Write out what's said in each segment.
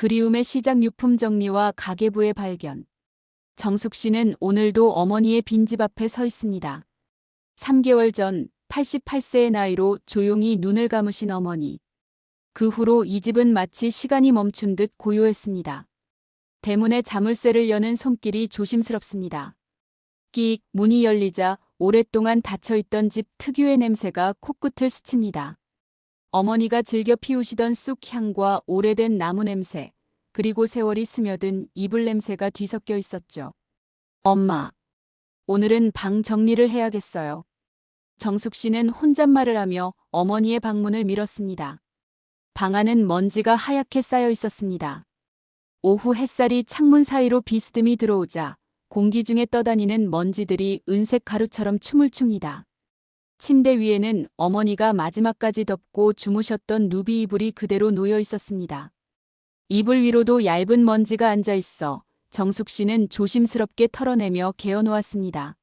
그리움의 시작 유품 정리와 가계부의 발견. 정숙 씨는 오늘도 어머니의 빈집 앞에 서 있습니다. 3개월 전 88세의 나이로 조용히 눈을 감으신 어머니. 그 후로 이 집은 마치 시간이 멈춘 듯 고요했습니다. 대문에 자물쇠를 여는 손길이 조심스럽습니다. 끼익 문이 열리자 오랫동안 닫혀있던 집 특유의 냄새가 코끝을 스칩니다. 어머니가 즐겨 피우시던 쑥 향과 오래된 나무 냄새, 그리고 세월이 스며든 이불 냄새가 뒤섞여 있었죠. 엄마, 오늘은 방 정리를 해야겠어요. 정숙 씨는 혼잣말을 하며 어머니의 방문을 밀었습니다. 방 안은 먼지가 하얗게 쌓여 있었습니다. 오후 햇살이 창문 사이로 비스듬히 들어오자 공기 중에 떠다니는 먼지들이 은색 가루처럼 춤을 춥니다. 침대 위에는 어머니가 마지막까지 덮고 주무셨던 누비 이불이 그대로 놓여 있었습니다. 이불 위로도 얇은 먼지가 앉아 있어 정숙 씨는 조심스럽게 털어내며 개어놓았습니다.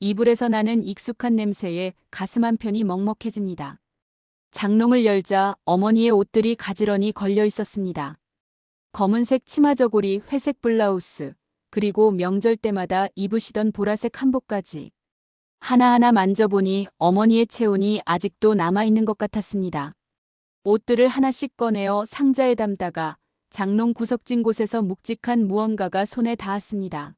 이불에서 나는 익숙한 냄새에 가슴 한편이 먹먹해집니다. 장롱을 열자 어머니의 옷들이 가지런히 걸려 있었습니다. 검은색 치마 저고리, 회색 블라우스, 그리고 명절 때마다 입으시던 보라색 한복까지. 하나하나 만져보니 어머니의 체온이 아직도 남아있는 것 같았습니다. 옷들을 하나씩 꺼내어 상자에 담다가 장롱 구석진 곳에서 묵직한 무언가가 손에 닿았습니다.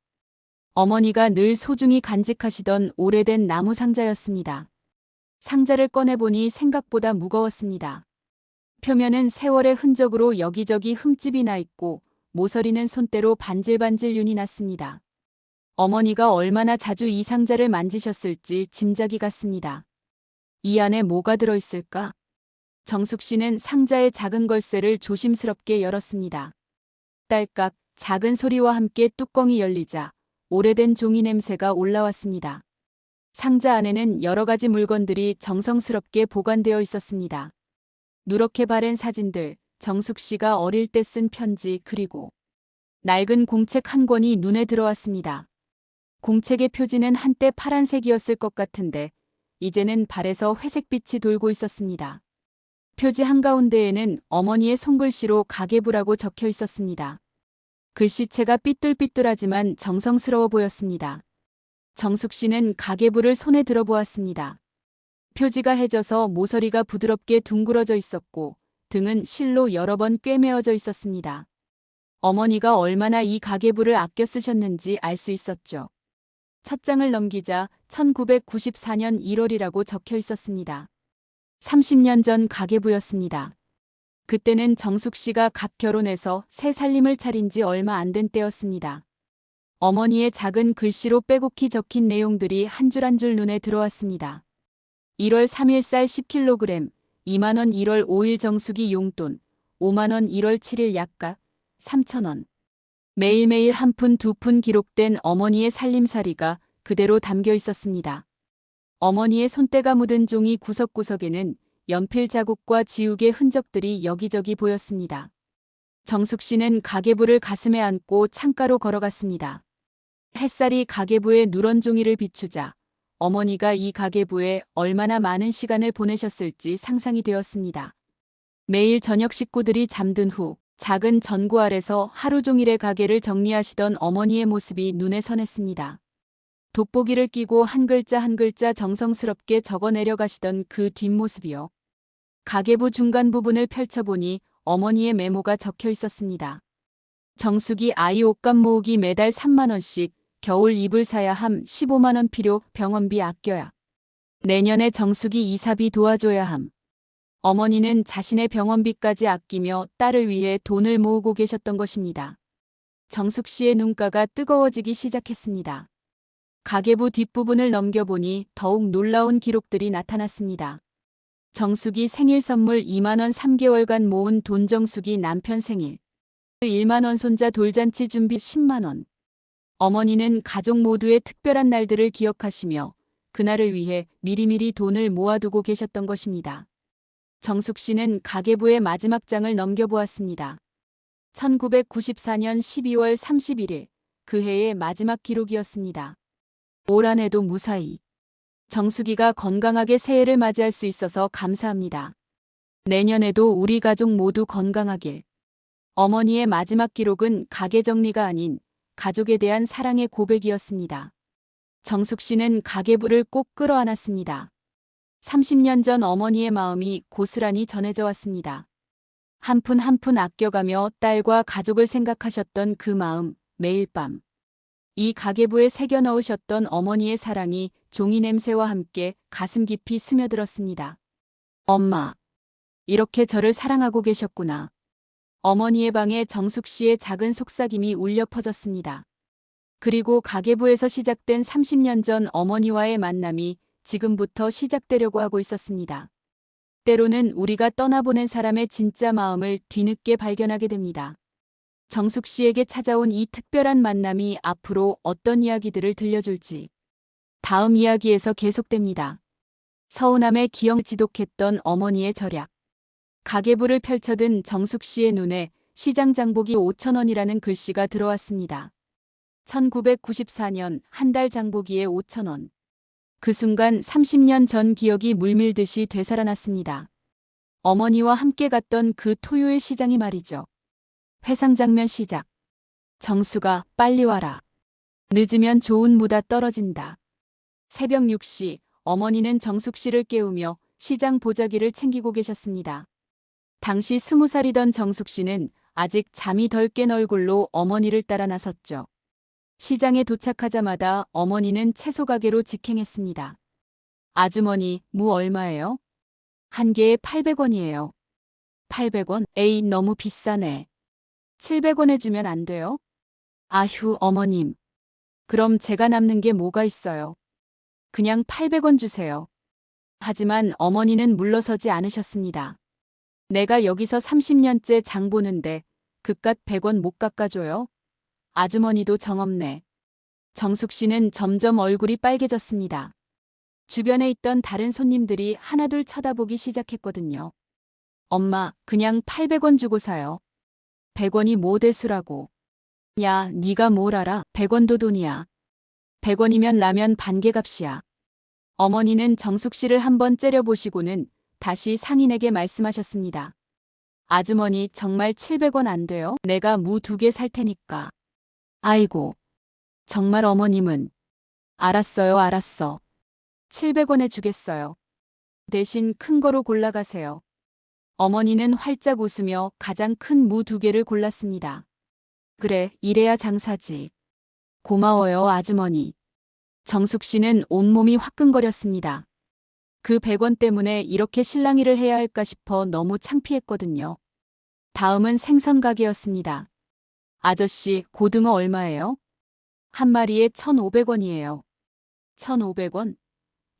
어머니가 늘 소중히 간직하시던 오래된 나무 상자였습니다. 상자를 꺼내보니 생각보다 무거웠습니다. 표면은 세월의 흔적으로 여기저기 흠집이 나 있고 모서리는 손때로 반질반질 윤이 났습니다. 어머니가 얼마나 자주 이 상자를 만지셨을지 짐작이 갔습니다. 이 안에 뭐가 들어있을까? 정숙 씨는 상자의 작은 걸쇠를 조심스럽게 열었습니다. 딸깍 작은 소리와 함께 뚜껑이 열리자 오래된 종이 냄새가 올라왔습니다. 상자 안에는 여러 가지 물건들이 정성스럽게 보관되어 있었습니다. 누렇게 바랜 사진들, 정숙 씨가 어릴 때 쓴 편지, 그리고 낡은 공책 한 권이 눈에 들어왔습니다. 공책의 표지는 한때 파란색이었을 것 같은데 이제는 발에서 회색빛이 돌고 있었습니다. 표지 한가운데에는 어머니의 손글씨로 가계부라고 적혀 있었습니다. 글씨체가 삐뚤삐뚤하지만 정성스러워 보였습니다. 정숙 씨는 가계부를 손에 들어보았습니다. 표지가 해져서 모서리가 부드럽게 둥그러져 있었고 등은 실로 여러 번 꿰매어져 있었습니다. 어머니가 얼마나 이 가계부를 아껴 쓰셨는지 알 수 있었죠. 첫 장을 넘기자 1994년 1월이라고 적혀 있었습니다. 30년 전 가계부였습니다. 그때는 정숙 씨가 갓 결혼해서 새 살림을 차린 지 얼마 안 된 때였습니다. 어머니의 작은 글씨로 빼곡히 적힌 내용들이 한 줄 한 줄 눈에 들어왔습니다. 1월 3일 쌀 10kg, 2만원 1월 5일 정수기 용돈, 5만원 1월 7일 약값, 3,000원. 매일매일 한 푼 두 푼 기록된 어머니의 살림살이가 그대로 담겨 있었습니다. 어머니의 손때가 묻은 종이 구석구석에는 연필 자국과 지우개 흔적들이 여기저기 보였습니다. 정숙 씨는 가계부를 가슴에 안고 창가로 걸어갔습니다. 햇살이 가계부의 누런 종이를 비추자 어머니가 이 가계부에 얼마나 많은 시간을 보내셨을지 상상이 되었습니다. 매일 저녁 식구들이 잠든 후 작은 전구 아래서 하루 종일의 가게를 정리하시던 어머니의 모습이 눈에 선했습니다. 돋보기를 끼고 한 글자 한 글자 정성스럽게 적어 내려가시던 그 뒷모습이요. 가계부 중간 부분을 펼쳐보니 어머니의 메모가 적혀 있었습니다. 정숙이 아이 옷값 모으기 매달 3만원씩, 겨울 이불 사야 함 15만원 필요, 병원비 아껴야. 내년에 정숙이 이사비 도와줘야 함. 어머니는 자신의 병원비까지 아끼며 딸을 위해 돈을 모으고 계셨던 것입니다. 정숙 씨의 눈가가 뜨거워지기 시작했습니다. 가계부 뒷부분을 넘겨보니 더욱 놀라운 기록들이 나타났습니다. 정숙이 생일 선물 2만원 3개월간 모은 돈, 정숙이 남편 생일 1만원, 손자 돌잔치 준비 10만원. 어머니는 가족 모두의 특별한 날들을 기억하시며 그날을 위해 미리미리 돈을 모아두고 계셨던 것입니다. 정숙 씨는 가계부의 마지막 장을 넘겨보았습니다. 1994년 12월 31일, 그 해의 마지막 기록이었습니다. 올 한 해도 무사히 정숙이가 건강하게 새해를 맞이할 수 있어서 감사합니다. 내년에도 우리 가족 모두 건강하길. 어머니의 마지막 기록은 가게 정리가 아닌 가족에 대한 사랑의 고백이었습니다. 정숙 씨는 가계부를 꼭 끌어안았습니다. 30년 전 어머니의 마음이 고스란히 전해져 왔습니다. 한 푼 한 푼 아껴가며 딸과 가족을 생각하셨던 그 마음, 매일 밤. 이 가계부에 새겨 넣으셨던 어머니의 사랑이 종이 냄새와 함께 가슴 깊이 스며들었습니다. 엄마, 이렇게 저를 사랑하고 계셨구나. 어머니의 방에 정숙 씨의 작은 속삭임이 울려 퍼졌습니다. 그리고 가계부에서 시작된 30년 전 어머니와의 만남이 지금부터 시작되려고 하고 있었습니다. 때로는 우리가 떠나보낸 사람의 진짜 마음을 뒤늦게 발견하게 됩니다. 정숙 씨에게 찾아온 이 특별한 만남이 앞으로 어떤 이야기들을 들려줄지 다음 이야기에서 계속됩니다. 서운함에 기억 지독했던 어머니의 절약. 가계부를 펼쳐든 정숙 씨의 눈에 시장 장보기 5,000원이라는 글씨가 들어왔습니다. 1994년 한 달 장보기에 5,000원. 그 순간 30년 전 기억이 물밀듯이 되살아났습니다. 어머니와 함께 갔던 그 토요일 시장이 말이죠. 회상장면 시작. 정수가 빨리 와라. 늦으면 좋은 무다 떨어진다. 새벽 6시 어머니는 정숙 씨를 깨우며 시장 보자기를 챙기고 계셨습니다. 당시 20살이던 정숙 씨는 아직 잠이 덜 깬 얼굴로 어머니를 따라 나섰죠. 시장에 도착하자마자 어머니는 채소 가게로 직행했습니다. 아주머니, 무 얼마예요? 한 개에 800원이에요. 800원? 에이, 너무 비싸네. 700원에 주면 안 돼요? 아휴, 어머님. 그럼 제가 남는 게 뭐가 있어요? 그냥 800원 주세요. 하지만 어머니는 물러서지 않으셨습니다. 내가 여기서 30년째 장 보는데 그깟 100원 못 깎아줘요? 아주머니도 정없네. 정숙 씨는 점점 얼굴이 빨개졌습니다. 주변에 있던 다른 손님들이 하나둘 쳐다보기 시작했거든요. 엄마, 그냥 800원 주고 사요. 100원이 뭐 대수라고. 야, 네가 뭘 알아? 100원도 돈이야. 100원이면 라면 반개값이야. 어머니는 정숙 씨를 한번 째려보시고는 다시 상인에게 말씀하셨습니다. 아주머니, 정말 700원 안 돼요? 내가 무 2개 살 테니까. 아이고. 정말 어머님은. 알았어요, 알았어. 700원에 주겠어요. 대신 큰 거로 골라가세요. 어머니는 활짝 웃으며 가장 큰 무 2개를 골랐습니다. 그래, 이래야 장사지. 고마워요, 아주머니. 정숙 씨는 온몸이 화끈거렸습니다. 그 100원 때문에 이렇게 실랑이를 해야 할까 싶어 너무 창피했거든요. 다음은 생선 가게였습니다. 아저씨, 고등어 얼마예요? 한 마리에 1,500원이에요. 1,500원?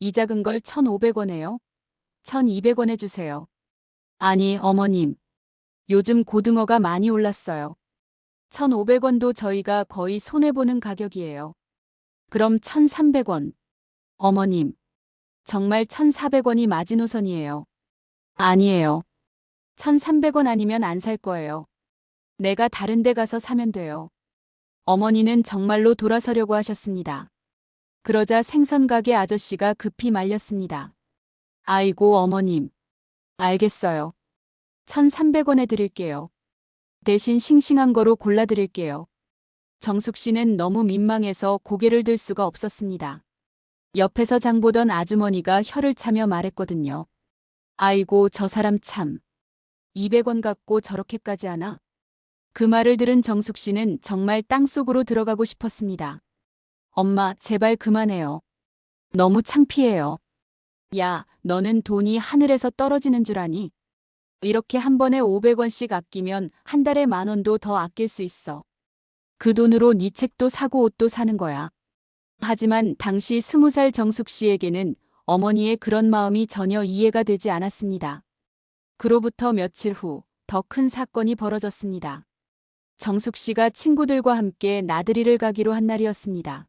이 작은 걸 1,500원에요? 1,200원에 주세요. 아니, 어머님. 요즘 고등어가 많이 올랐어요. 1,500원도 저희가 거의 손해보는 가격이에요. 그럼 1,300원. 어머님. 정말 1,400원이 마지노선이에요. 아니에요. 1,300원 아니면 안 살 거예요. 내가 다른 데 가서 사면 돼요. 어머니는 정말로 돌아서려고 하셨습니다. 그러자 생선 가게 아저씨가 급히 말렸습니다. 아이고, 어머님. 알겠어요. 1,300원에 드릴게요. 대신 싱싱한 거로 골라드릴게요. 정숙 씨는 너무 민망해서 고개를 들 수가 없었습니다. 옆에서 장 보던 아주머니가 혀를 차며 말했거든요. 아이고, 저 사람 참. 200원 갖고 저렇게까지 하나? 그 말을 들은 정숙 씨는 정말 땅속으로 들어가고 싶었습니다. 엄마, 제발 그만해요. 너무 창피해요. 야, 너는 돈이 하늘에서 떨어지는 줄 아니? 이렇게 한 번에 500원씩 아끼면 한 달에 10,000원도 더 아낄 수 있어. 그 돈으로 네 책도 사고 옷도 사는 거야. 하지만 당시 20살 정숙 씨에게는 어머니의 그런 마음이 전혀 이해가 되지 않았습니다. 그로부터 며칠 후 더 큰 사건이 벌어졌습니다. 정숙 씨가 친구들과 함께 나들이를 가기로 한 날이었습니다.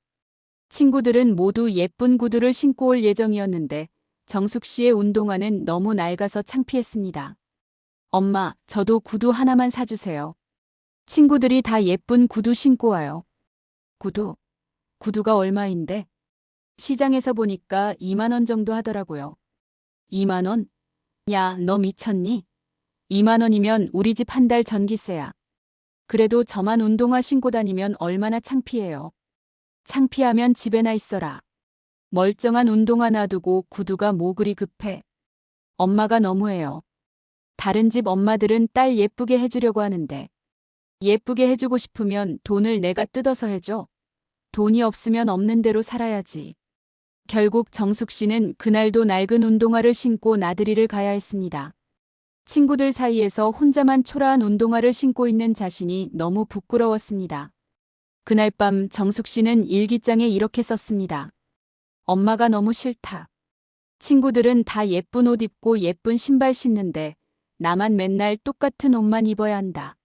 친구들은 모두 예쁜 구두를 신고 올 예정이었는데 정숙 씨의 운동화는 너무 낡아서 창피했습니다. 엄마, 저도 구두 하나만 사주세요. 친구들이 다 예쁜 구두 신고 와요. 구두가 얼마인데? 시장에서 보니까 2만 원 정도 하더라고요. 2만 원? 야, 너 미쳤니? 2만 원이면 우리 집 한 달 전기세야. 그래도 저만 운동화 신고 다니면 얼마나 창피해요. 창피하면 집에나 있어라. 멀쩡한 운동화 놔두고 구두가 뭐 그리 급해. 엄마가 너무해요. 다른 집 엄마들은 딸 예쁘게 해주려고 하는데 예쁘게 해주고 싶으면 돈을 내가 뜯어서 해줘. 돈이 없으면 없는 대로 살아야지. 결국 정숙 씨는 그날도 낡은 운동화를 신고 나들이를 가야 했습니다. 친구들 사이에서 혼자만 초라한 운동화를 신고 있는 자신이 너무 부끄러웠습니다. 그날 밤 정숙 씨는 일기장에 이렇게 썼습니다. 엄마가 너무 싫다. 친구들은 다 예쁜 옷 입고 예쁜 신발 신는데 나만 맨날 똑같은 옷만 입어야 한다.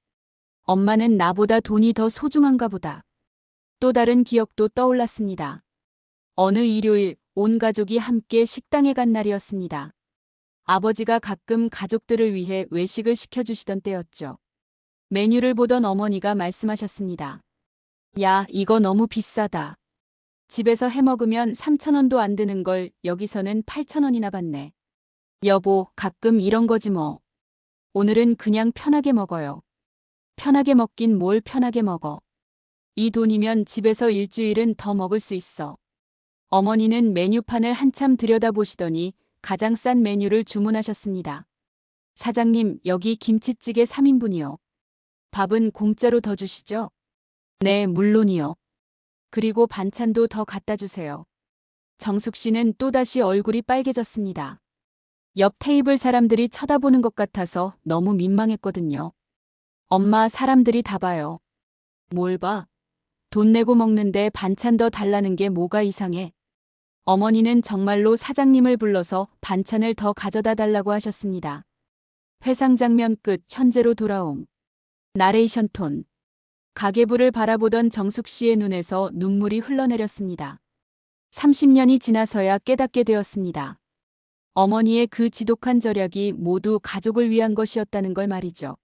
엄마는 나보다 돈이 더 소중한가 보다. 또 다른 기억도 떠올랐습니다. 어느 일요일 온 가족이 함께 식당에 간 날이었습니다. 아버지가 가끔 가족들을 위해 외식을 시켜주시던 때였죠. 메뉴를 보던 어머니가 말씀하셨습니다. 야, 이거 너무 비싸다. 집에서 해 먹으면 3,000원도 안 드는 걸 여기서는 8,000원이나 받네. 여보, 가끔 이런 거지 뭐. 오늘은 그냥 편하게 먹어요. 편하게 먹긴 뭘 편하게 먹어. 이 돈이면 집에서 일주일은 더 먹을 수 있어. 어머니는 메뉴판을 한참 들여다보시더니 가장 싼 메뉴를 주문하셨습니다. 사장님, 여기 김치찌개 3인분이요. 밥은 공짜로 더 주시죠? 네, 물론이요. 그리고 반찬도 더 갖다 주세요. 정숙 씨는 또다시 얼굴이 빨개졌습니다. 옆 테이블 사람들이 쳐다보는 것 같아서 너무 민망했거든요. 엄마, 사람들이 다 봐요. 뭘 봐? 돈 내고 먹는데 반찬 더 달라는 게 뭐가 이상해? 어머니는 정말로 사장님을 불러서 반찬을 더 가져다 달라고 하셨습니다. 회상 장면 끝. 현재로 돌아옴. 나레이션 톤. 가계부를 바라보던 정숙 씨의 눈에서 눈물이 흘러내렸습니다. 30년이 지나서야 깨닫게 되었습니다. 어머니의 그 지독한 절약이 모두 가족을 위한 것이었다는 걸 말이죠.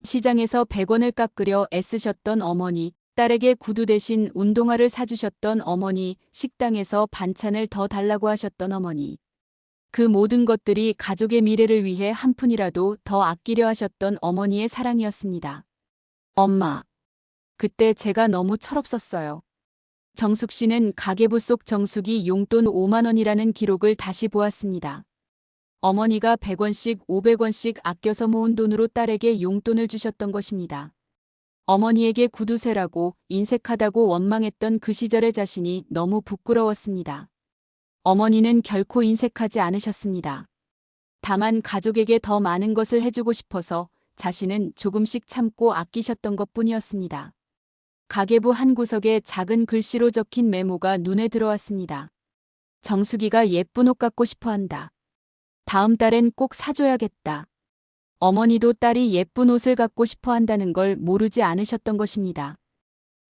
시장에서 100원을 깎으려 애쓰셨던 어머니, 딸에게 구두 대신 운동화를 사주셨던 어머니, 식당에서 반찬을 더 달라고 하셨던 어머니. 그 모든 것들이 가족의 미래를 위해 한 푼이라도 더 아끼려 하셨던 어머니의 사랑이었습니다. 엄마. 그때 제가 너무 철없었어요. 정숙 씨는 가계부 속 정숙이 용돈 5만 원이라는 기록을 다시 보았습니다. 어머니가 100원씩 500원씩 아껴서 모은 돈으로 딸에게 용돈을 주셨던 것입니다. 어머니에게 구두쇠라고 인색하다고 원망했던 그 시절의 자신이 너무 부끄러웠습니다. 어머니는 결코 인색하지 않으셨습니다. 다만 가족에게 더 많은 것을 해주고 싶어서 자신은 조금씩 참고 아끼셨던 것뿐이었습니다. 가계부 한 구석에 작은 글씨로 적힌 메모가 눈에 들어왔습니다. 정숙이가 예쁜 옷 갖고 싶어 한다. 다음 달엔 꼭 사줘야겠다. 어머니도 딸이 예쁜 옷을 갖고 싶어 한다는 걸 모르지 않으셨던 것입니다.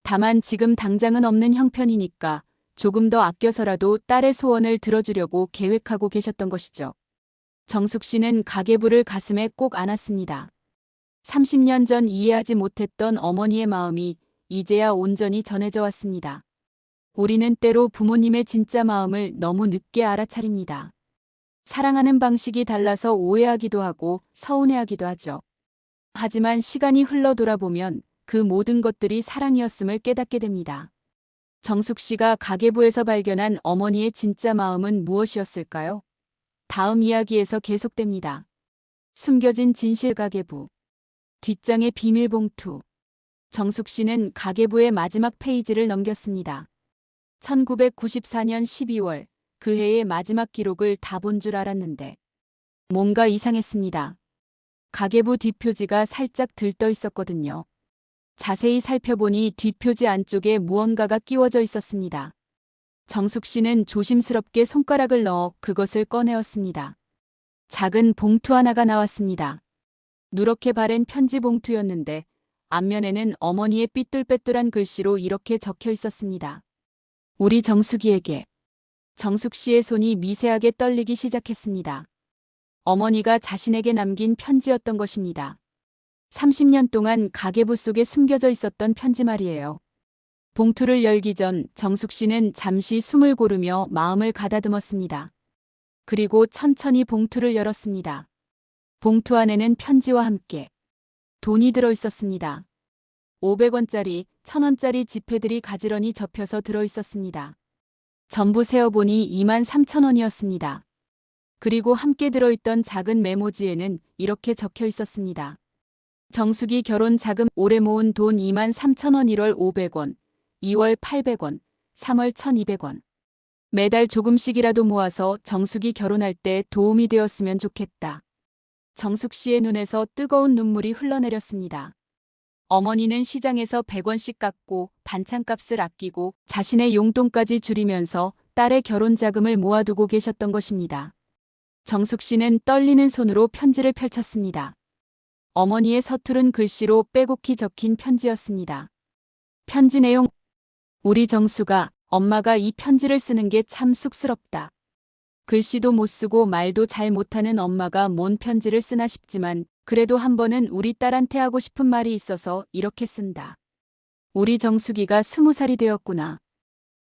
다만 지금 당장은 없는 형편이니까 조금 더 아껴서라도 딸의 소원을 들어주려고 계획하고 계셨던 것이죠. 정숙 씨는 가계부를 가슴에 꼭 안았습니다. 30년 전 이해하지 못했던 어머니의 마음이 이제야 온전히 전해져 왔습니다. 우리는 때로 부모님의 진짜 마음을 너무 늦게 알아차립니다. 사랑하는 방식이 달라서 오해하기도 하고 서운해하기도 하죠. 하지만 시간이 흘러 돌아보면 그 모든 것들이 사랑이었음을 깨닫게 됩니다. 정숙 씨가 가계부에서 발견한 어머니의 진짜 마음은 무엇이었을까요? 다음 이야기에서 계속됩니다. 숨겨진 진실 가계부. 뒷장의 비밀 봉투. 정숙 씨는 가계부의 마지막 페이지를 넘겼습니다. 1994년 12월. 그 해의 마지막 기록을 다 본 줄 알았는데 뭔가 이상했습니다. 가계부 뒷표지가 살짝 들떠 있었거든요. 자세히 살펴보니 뒷표지 안쪽에 무언가가 끼워져 있었습니다. 정숙 씨는 조심스럽게 손가락을 넣어 그것을 꺼내었습니다. 작은 봉투 하나가 나왔습니다. 누렇게 바랜 편지 봉투였는데 앞면에는 어머니의 삐뚤빼뚤한 글씨로 이렇게 적혀 있었습니다. 우리 정숙이에게. 정숙 씨의 손이 미세하게 떨리기 시작했습니다. 어머니가 자신에게 남긴 편지였던 것입니다. 30년 동안 가계부 속에 숨겨져 있었던 편지 말이에요. 봉투를 열기 전 정숙 씨는 잠시 숨을 고르며 마음을 가다듬었습니다. 그리고 천천히 봉투를 열었습니다. 봉투 안에는 편지와 함께 돈이 들어 있었습니다. 500원짜리, 1000원짜리 지폐들이 가지런히 접혀서 들어 있었습니다. 전부 세어보니 23,000원이었습니다. 그리고 함께 들어있던 작은 메모지에는 이렇게 적혀 있었습니다. 정숙이 결혼 자금 올해 모은 돈 23,000원, 1월 500원, 2월 800원, 3월 1200원. 매달 조금씩이라도 모아서 정숙이 결혼할 때 도움이 되었으면 좋겠다. 정숙 씨의 눈에서 뜨거운 눈물이 흘러내렸습니다. 어머니는 시장에서 100원씩 깎고 반찬값을 아끼고 자신의 용돈까지 줄이면서 딸의 결혼 자금을 모아두고 계셨던 것입니다. 정숙 씨는 떨리는 손으로 편지를 펼쳤습니다. 어머니의 서투른 글씨로 빼곡히 적힌 편지였습니다. 편지 내용: 우리 정수가, 엄마가 이 편지를 쓰는 게 참 쑥스럽다. 글씨도 못 쓰고 말도 잘 못하는 엄마가 뭔 편지를 쓰나 싶지만 그래도 한 번은 우리 딸한테 하고 싶은 말이 있어서 이렇게 쓴다. 우리 정숙이가 20살이 되었구나.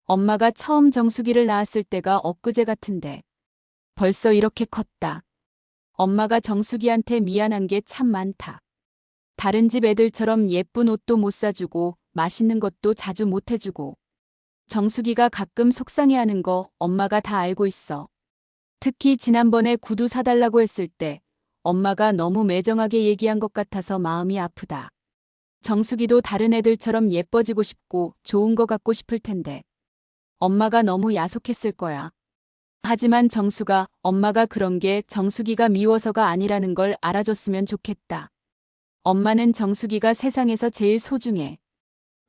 엄마가 처음 정숙이를 낳았을 때가 엊그제 같은데 벌써 이렇게 컸다. 엄마가 정숙이한테 미안한 게 참 많다. 다른 집 애들처럼 예쁜 옷도 못 사주고 맛있는 것도 자주 못 해주고 정숙이가 가끔 속상해하는 거 엄마가 다 알고 있어. 특히 지난번에 구두 사달라고 했을 때 엄마가 너무 매정하게 얘기한 것 같아서 마음이 아프다. 정숙이도 다른 애들처럼 예뻐지고 싶고 좋은 거 갖고 싶을 텐데 엄마가 너무 야속했을 거야. 하지만 정수가 엄마가 그런 게 정숙이가 미워서가 아니라는 걸 알아줬으면 좋겠다. 엄마는 정숙이가 세상에서 제일 소중해.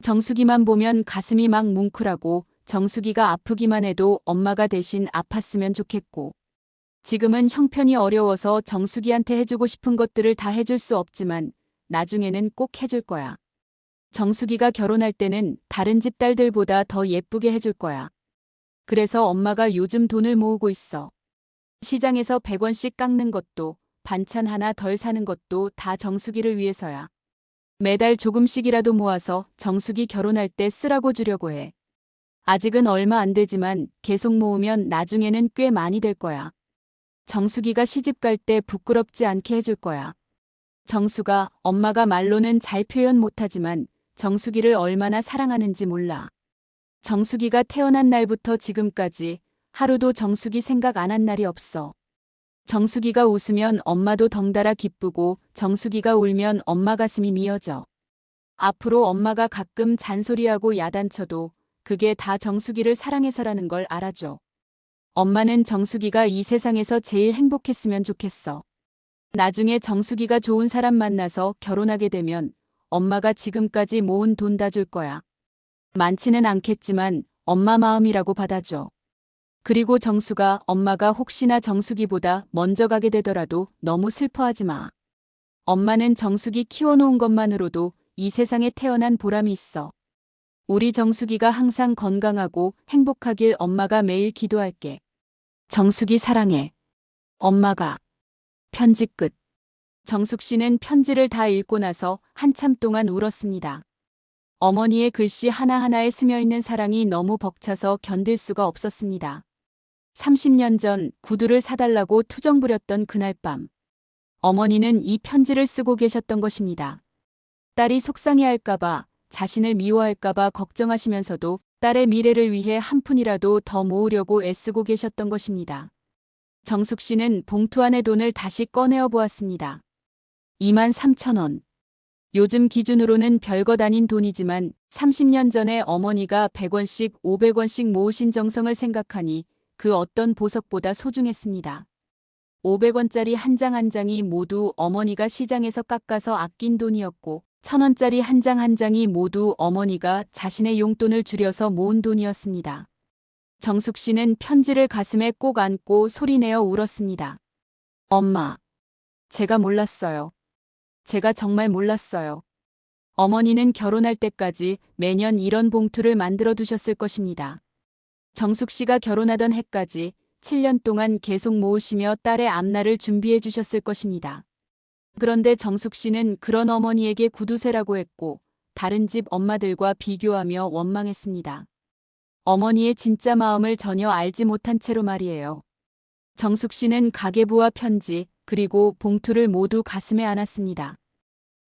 정숙이만 보면 가슴이 막 뭉클하고 정숙이가 아프기만 해도 엄마가 대신 아팠으면 좋겠고 지금은 형편이 어려워서 정숙이한테 해주고 싶은 것들을 다 해줄 수 없지만 나중에는 꼭 해줄 거야. 정숙이가 결혼할 때는 다른 집 딸들보다 더 예쁘게 해줄 거야. 그래서 엄마가 요즘 돈을 모으고 있어. 시장에서 100원씩 깎는 것도 반찬 하나 덜 사는 것도 다 정숙이를 위해서야. 매달 조금씩이라도 모아서 정숙이 결혼할 때 쓰라고 주려고 해. 아직은 얼마 안 되지만 계속 모으면 나중에는 꽤 많이 될 거야. 정숙이가 시집 갈 때 부끄럽지 않게 해줄 거야. 정수가 엄마가 말로는 잘 표현 못하지만 정숙이를 얼마나 사랑하는지 몰라. 정숙이가 태어난 날부터 지금까지 하루도 정숙이 생각 안 한 날이 없어. 정숙이가 웃으면 엄마도 덩달아 기쁘고 정숙이가 울면 엄마 가슴이 미어져. 앞으로 엄마가 가끔 잔소리하고 야단쳐도 그게 다 정숙이를 사랑해서라는 걸 알아줘. 엄마는 정숙이가 이 세상에서 제일 행복했으면 좋겠어. 나중에 정숙이가 좋은 사람 만나서 결혼하게 되면 엄마가 지금까지 모은 돈 다 줄 거야. 많지는 않겠지만 엄마 마음이라고 받아줘. 그리고 정수가 엄마가 혹시나 정숙이보다 먼저 가게 되더라도 너무 슬퍼하지 마. 엄마는 정숙이 키워놓은 것만으로도 이 세상에 태어난 보람이 있어. 우리 정숙이가 항상 건강하고 행복하길 엄마가 매일 기도할게. 정숙이 사랑해. 엄마가. 편지 끝. 정숙 씨는 편지를 다 읽고 나서 한참 동안 울었습니다. 어머니의 글씨 하나하나에 스며있는 사랑이 너무 벅차서 견딜 수가 없었습니다. 30년 전 구두를 사달라고 투정 부렸던 그날 밤. 어머니는 이 편지를 쓰고 계셨던 것입니다. 딸이 속상해할까봐, 자신을 미워할까봐 걱정하시면서도 딸의 미래를 위해 한 푼이라도 더 모으려고 애쓰고 계셨던 것입니다. 정숙 씨는 봉투 안의 돈을 다시 꺼내어 보았습니다. 23,000원. 요즘 기준으로는 별것 아닌 돈이지만 30년 전에 어머니가 100원씩 500원씩 모으신 정성을 생각하니 그 어떤 보석보다 소중했습니다. 500원짜리 한 장 한 장이 모두 어머니가 시장에서 깎아서 아낀 돈이었고 1000원짜리 한 장 한 장이 모두 어머니가 자신의 용돈을 줄여서 모은 돈이었습니다. 정숙 씨는 편지를 가슴에 꼭 안고 소리내어 울었습니다. 엄마, 제가 몰랐어요. 제가 정말 몰랐어요. 어머니는 결혼할 때까지 매년 이런 봉투를 만들어 두셨을 것입니다. 정숙 씨가 결혼하던 해까지 7년 동안 계속 모으시며 딸의 앞날을 준비해 주셨을 것입니다. 그런데 정숙 씨는 그런 어머니에게 구두쇠라고 했고 다른 집 엄마들과 비교하며 원망했습니다. 어머니의 진짜 마음을 전혀 알지 못한 채로 말이에요. 정숙 씨는 가계부와 편지 그리고 봉투를 모두 가슴에 안았습니다.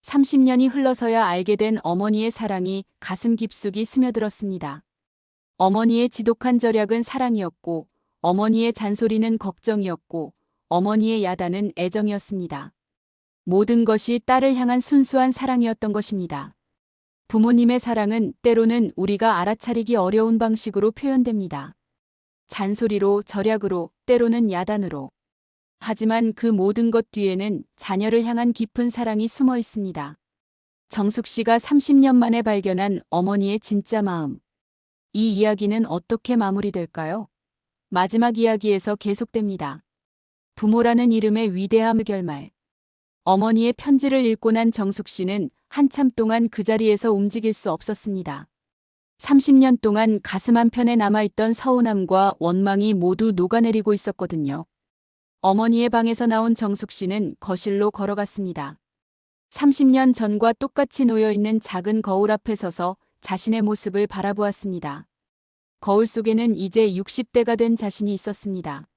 30년이 흘러서야 알게 된 어머니의 사랑이 가슴 깊숙이 스며들었습니다. 어머니의 지독한 절약은 사랑이었고, 어머니의 잔소리는 걱정이었고, 어머니의 야단은 애정이었습니다. 모든 것이 딸을 향한 순수한 사랑이었던 것입니다. 부모님의 사랑은 때로는 우리가 알아차리기 어려운 방식으로 표현됩니다. 잔소리로, 절약으로, 때로는 야단으로. 하지만 그 모든 것 뒤에는 자녀를 향한 깊은 사랑이 숨어 있습니다. 정숙 씨가 30년 만에 발견한 어머니의 진짜 마음. 이 이야기는 어떻게 마무리될까요? 마지막 이야기에서 계속됩니다. 부모라는 이름의 위대함의 결말. 어머니의 편지를 읽고 난 정숙 씨는 한참 동안 그 자리에서 움직일 수 없었습니다. 30년 동안 가슴 한편에 남아있던 서운함과 원망이 모두 녹아내리고 있었거든요. 어머니의 방에서 나온 정숙 씨는 거실로 걸어갔습니다. 30년 전과 똑같이 놓여있는 작은 거울 앞에 서서 자신의 모습을 바라보았습니다. 거울 속에는 이제 60대가 된 자신이 있었습니다.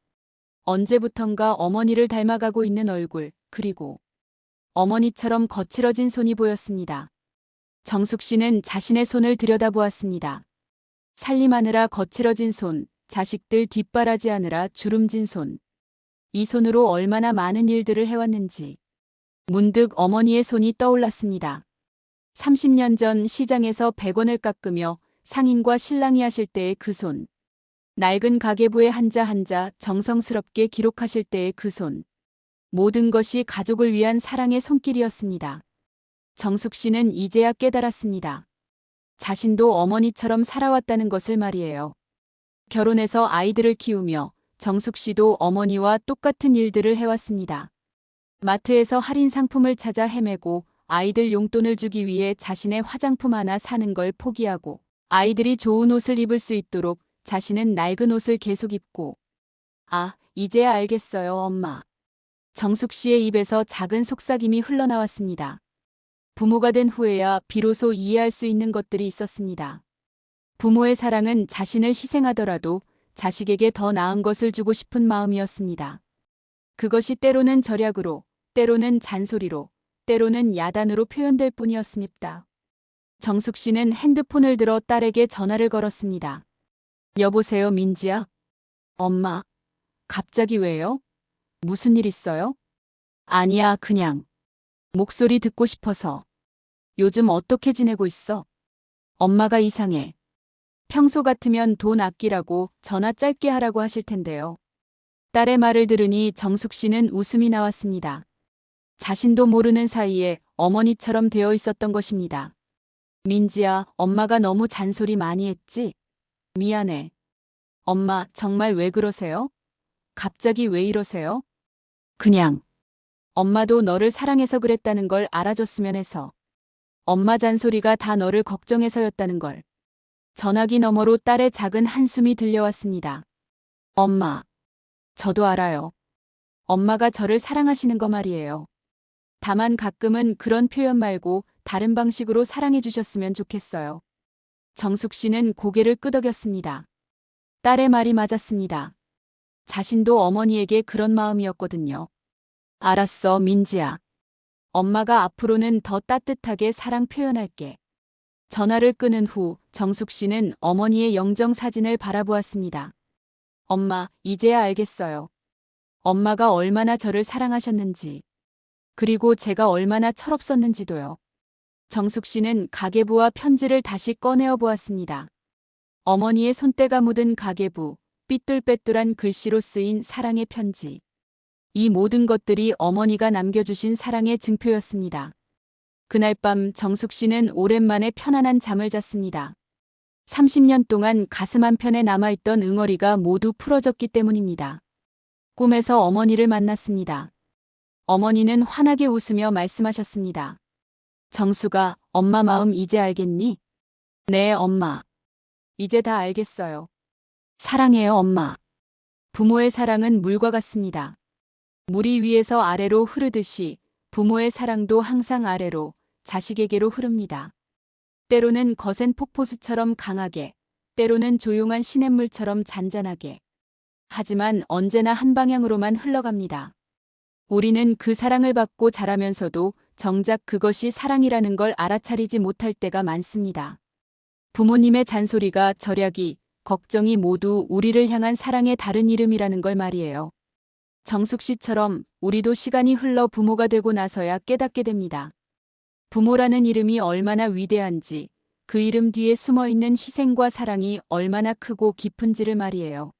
언제부턴가 어머니를 닮아가고 있는 얼굴, 그리고 어머니처럼 거칠어진 손이 보였습니다. 정숙 씨는 자신의 손을 들여다보았습니다. 살림하느라 거칠어진 손, 자식들 뒷바라지하느라 주름진 손. 이 손으로 얼마나 많은 일들을 해왔는지. 문득 어머니의 손이 떠올랐습니다. 30년 전 시장에서 100원을 깎으며 상인과 실랑이 하실 때의 그 손. 낡은 가계부에 한자 한자 정성스럽게 기록하실 때의 그 손. 모든 것이 가족을 위한 사랑의 손길이었습니다. 정숙 씨는 이제야 깨달았습니다. 자신도 어머니처럼 살아왔다는 것을 말이에요. 결혼해서 아이들을 키우며 정숙 씨도 어머니와 똑같은 일들을 해왔습니다. 마트에서 할인 상품을 찾아 헤매고 아이들 용돈을 주기 위해 자신의 화장품 하나 사는 걸 포기하고 아이들이 좋은 옷을 입을 수 있도록 자신은 낡은 옷을 계속 입고 아, 이제야 알겠어요, 엄마. 정숙 씨의 입에서 작은 속삭임이 흘러나왔습니다. 부모가 된 후에야 비로소 이해할 수 있는 것들이 있었습니다. 부모의 사랑은 자신을 희생하더라도 자식에게 더 나은 것을 주고 싶은 마음이었습니다. 그것이 때로는 절약으로, 때로는 잔소리로, 때로는 야단으로 표현될 뿐이었습니다. 정숙 씨는 핸드폰을 들어 딸에게 전화를 걸었습니다. 여보세요, 민지야? 엄마. 갑자기 왜요? 무슨 일 있어요? 아니야, 그냥. 목소리 듣고 싶어서. 요즘 어떻게 지내고 있어? 엄마가 이상해. 평소 같으면 돈 아끼라고 전화 짧게 하라고 하실 텐데요. 딸의 말을 들으니 정숙 씨는 웃음이 나왔습니다. 자신도 모르는 사이에 어머니처럼 되어 있었던 것입니다. 민지야, 엄마가 너무 잔소리 많이 했지? 미안해. 엄마, 정말 왜 그러세요? 갑자기 왜 이러세요? 그냥. 엄마도 너를 사랑해서 그랬다는 걸 알아줬으면 해서. 엄마 잔소리가 다 너를 걱정해서였다는 걸. 전화기 너머로 딸의 작은 한숨이 들려왔습니다. 엄마. 저도 알아요. 엄마가 저를 사랑하시는 거 말이에요. 다만 가끔은 그런 표현 말고 다른 방식으로 사랑해 주셨으면 좋겠어요. 정숙 씨는 고개를 끄덕였습니다. 딸의 말이 맞았습니다. 자신도 어머니에게 그런 마음이었거든요. 알았어, 민지야. 엄마가 앞으로는 더 따뜻하게 사랑 표현할게. 전화를 끊은 후 정숙 씨는 어머니의 영정 사진을 바라보았습니다. 엄마, 이제야 알겠어요. 엄마가 얼마나 저를 사랑하셨는지. 그리고 제가 얼마나 철없었는지도요. 정숙 씨는 가계부와 편지를 다시 꺼내어 보았습니다. 어머니의 손때가 묻은 가계부, 삐뚤빼뚤한 글씨로 쓰인 사랑의 편지. 이 모든 것들이 어머니가 남겨주신 사랑의 증표였습니다. 그날 밤 정숙 씨는 오랜만에 편안한 잠을 잤습니다. 30년 동안 가슴 한편에 남아있던 응어리가 모두 풀어졌기 때문입니다. 꿈에서 어머니를 만났습니다. 어머니는 환하게 웃으며 말씀하셨습니다. 정숙아, 엄마 마음 이제 알겠니? 네, 엄마. 이제 다 알겠어요. 사랑해요, 엄마. 부모의 사랑은 물과 같습니다. 물이 위에서 아래로 흐르듯이 부모의 사랑도 항상 아래로 자식에게로 흐릅니다. 때로는 거센 폭포수처럼 강하게, 때로는 조용한 시냇물처럼 잔잔하게. 하지만 언제나 한 방향으로만 흘러갑니다. 우리는 그 사랑을 받고 자라면서도 정작 그것이 사랑이라는 걸 알아차리지 못할 때가 많습니다. 부모님의 잔소리가, 절약이, 걱정이 모두 우리를 향한 사랑의 다른 이름이라는 걸 말이에요. 정숙 씨처럼 우리도 시간이 흘러 부모가 되고 나서야 깨닫게 됩니다. 부모라는 이름이 얼마나 위대한지, 그 이름 뒤에 숨어 있는 희생과 사랑이 얼마나 크고 깊은지를 말이에요.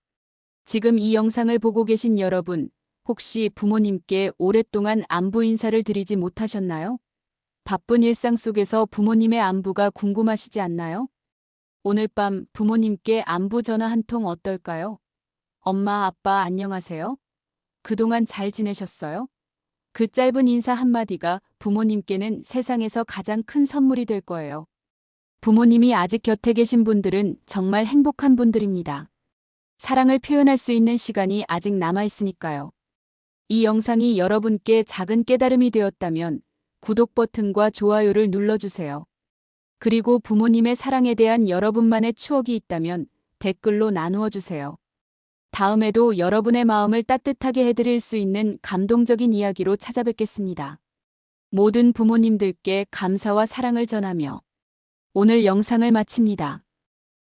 지금 이 영상을 보고 계신 여러분, 혹시 부모님께 오랫동안 안부 인사를 드리지 못하셨나요? 바쁜 일상 속에서 부모님의 안부가 궁금하시지 않나요? 오늘 밤 부모님께 안부 전화 한 통 어떨까요? 엄마, 아빠 안녕하세요? 그동안 잘 지내셨어요? 그 짧은 인사 한마디가 부모님께는 세상에서 가장 큰 선물이 될 거예요. 부모님이 아직 곁에 계신 분들은 정말 행복한 분들입니다. 사랑을 표현할 수 있는 시간이 아직 남아 있으니까요. 이 영상이 여러분께 작은 깨달음이 되었다면 구독 버튼과 좋아요를 눌러주세요. 그리고 부모님의 사랑에 대한 여러분만의 추억이 있다면 댓글로 나누어 주세요. 다음에도 여러분의 마음을 따뜻하게 해드릴 수 있는 감동적인 이야기로 찾아뵙겠습니다. 모든 부모님들께 감사와 사랑을 전하며 오늘 영상을 마칩니다.